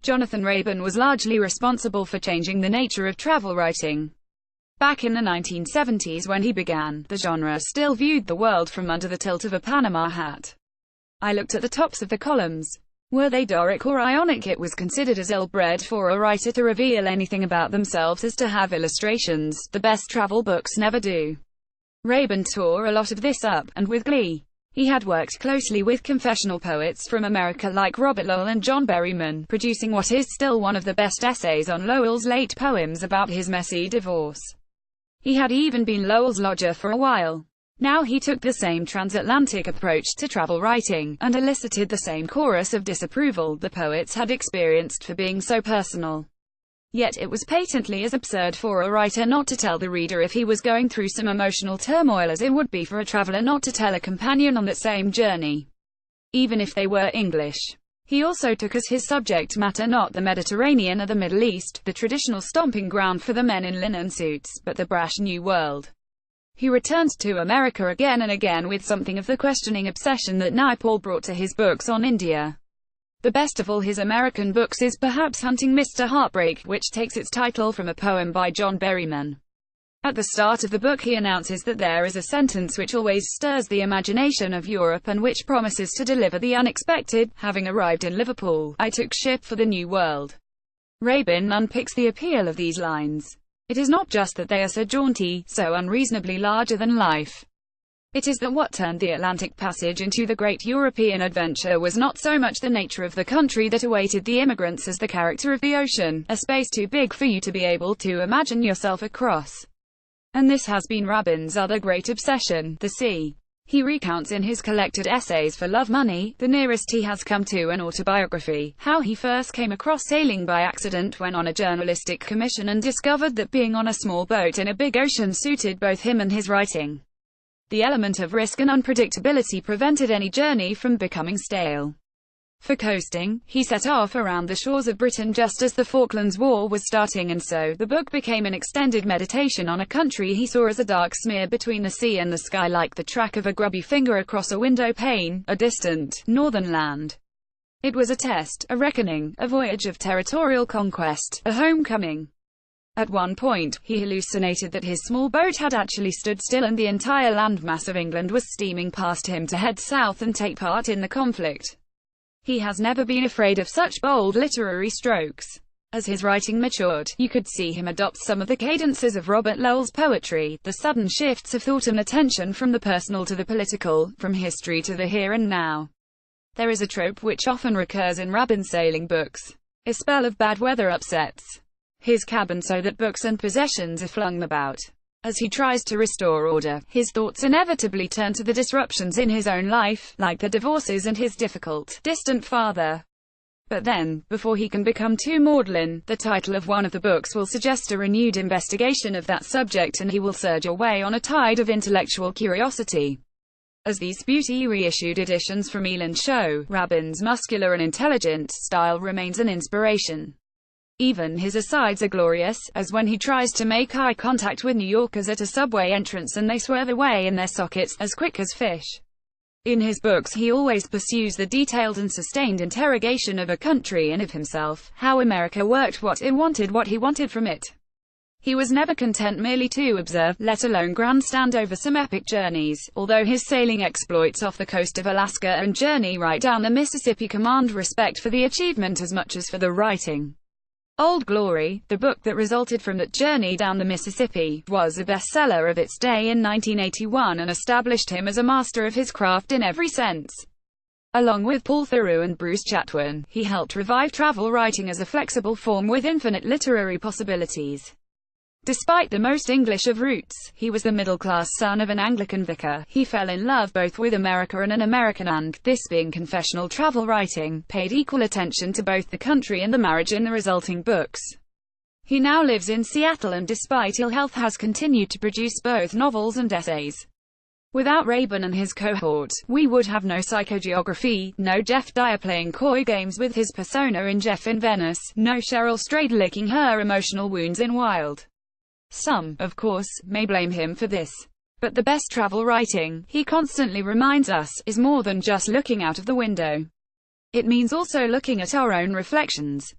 Jonathan Rabin was largely responsible for changing the nature of travel writing. Back in the 1970s when he began, the genre still viewed the world from under the tilt of a Panama hat. I looked at the tops of the columns. Were they Doric or Ionic? It was considered as ill-bred for a writer to reveal anything about themselves as to have illustrations. The best travel books never do. Rabin tore a lot of this up, and with glee. He had worked closely with confessional poets from America like Robert Lowell and John Berryman, producing what is still one of the best essays on Lowell's late poems about his messy divorce. He had even been Lowell's lodger for a while. Now he took the same transatlantic approach to travel writing, and elicited the same chorus of disapproval the poets had experienced for being so personal. Yet it was patently as absurd for a writer not to tell the reader if he was going through some emotional turmoil as it would be for a traveler not to tell a companion on that same journey, even if they were English. He also took as his subject matter not the Mediterranean or the Middle East, the traditional stomping ground for the men in linen suits, but the brash New World. He returned to America again and again with something of the questioning obsession that Naipaul brought to his books on India. The best of all his American books is perhaps Hunting Mr. Heartbreak, which takes its title from a poem by John Berryman. At the start of the book he announces that there is a sentence which always stirs the imagination of Europe and which promises to deliver the unexpected. Having arrived in Liverpool, I took ship for the New World. Rabin unpicks the appeal of these lines. It is not just that they are so jaunty, so unreasonably larger than life. It is that what turned the Atlantic Passage into the great European adventure was not so much the nature of the country that awaited the immigrants as the character of the ocean, a space too big for you to be able to imagine yourself across. And this has been Rabin's other great obsession, the sea. He recounts in his collected essays for Love Money, the nearest he has come to an autobiography, how he first came across sailing by accident when on a journalistic commission and discovered that being on a small boat in a big ocean suited both him and his writing. The element of risk and unpredictability prevented any journey from becoming stale. For coasting, he set off around the shores of Britain just as the Falklands War was starting, and so the book became an extended meditation on a country he saw as a dark smear between the sea and the sky, like the track of a grubby finger across a window pane, a distant, northern land. It was a test, a reckoning, a voyage of territorial conquest, a homecoming. At one point, he hallucinated that his small boat had actually stood still and the entire landmass of England was steaming past him to head south and take part in the conflict. He has never been afraid of such bold literary strokes. As his writing matured, you could see him adopt some of the cadences of Robert Lowell's poetry, the sudden shifts of thought and attention from the personal to the political, from history to the here and now. There is a trope which often recurs in Rabin's sailing books. A spell of bad weather upsets his cabin so that books and possessions are flung about. As he tries to restore order, his thoughts inevitably turn to the disruptions in his own life, like the divorces and his difficult, distant father. But then, before he can become too maudlin, the title of one of the books will suggest a renewed investigation of that subject and he will surge away on a tide of intellectual curiosity. As these beauty reissued editions from Eland show, Rabin's muscular and intelligent style remains an inspiration. Even his asides are glorious, as when he tries to make eye contact with New Yorkers at a subway entrance and they swerve away in their sockets, as quick as fish. In his books he always pursues the detailed and sustained interrogation of a country and of himself, how America worked, what he wanted from it. He was never content merely to observe, let alone grandstand over some epic journeys, although his sailing exploits off the coast of Alaska and journey right down the Mississippi command respect for the achievement as much as for the writing. Old Glory, the book that resulted from that journey down the Mississippi, was a bestseller of its day in 1981 and established him as a master of his craft in every sense. Along with Paul Theroux and Bruce Chatwin, he helped revive travel writing as a flexible form with infinite literary possibilities. Despite the most English of roots, he was the middle-class son of an Anglican vicar. He fell in love both with America and an American, and, this being confessional travel writing, paid equal attention to both the country and the marriage in the resulting books. He now lives in Seattle and despite ill health has continued to produce both novels and essays. Without Rabin and his cohort, we would have no psychogeography, no Jeff Dyer playing coy games with his persona in Jeff in Venice, no Cheryl Strayed licking her emotional wounds in Wild. Some, of course, may blame him for this. But the best travel writing, he constantly reminds us, is more than just looking out of the window. It means also looking at our own reflections.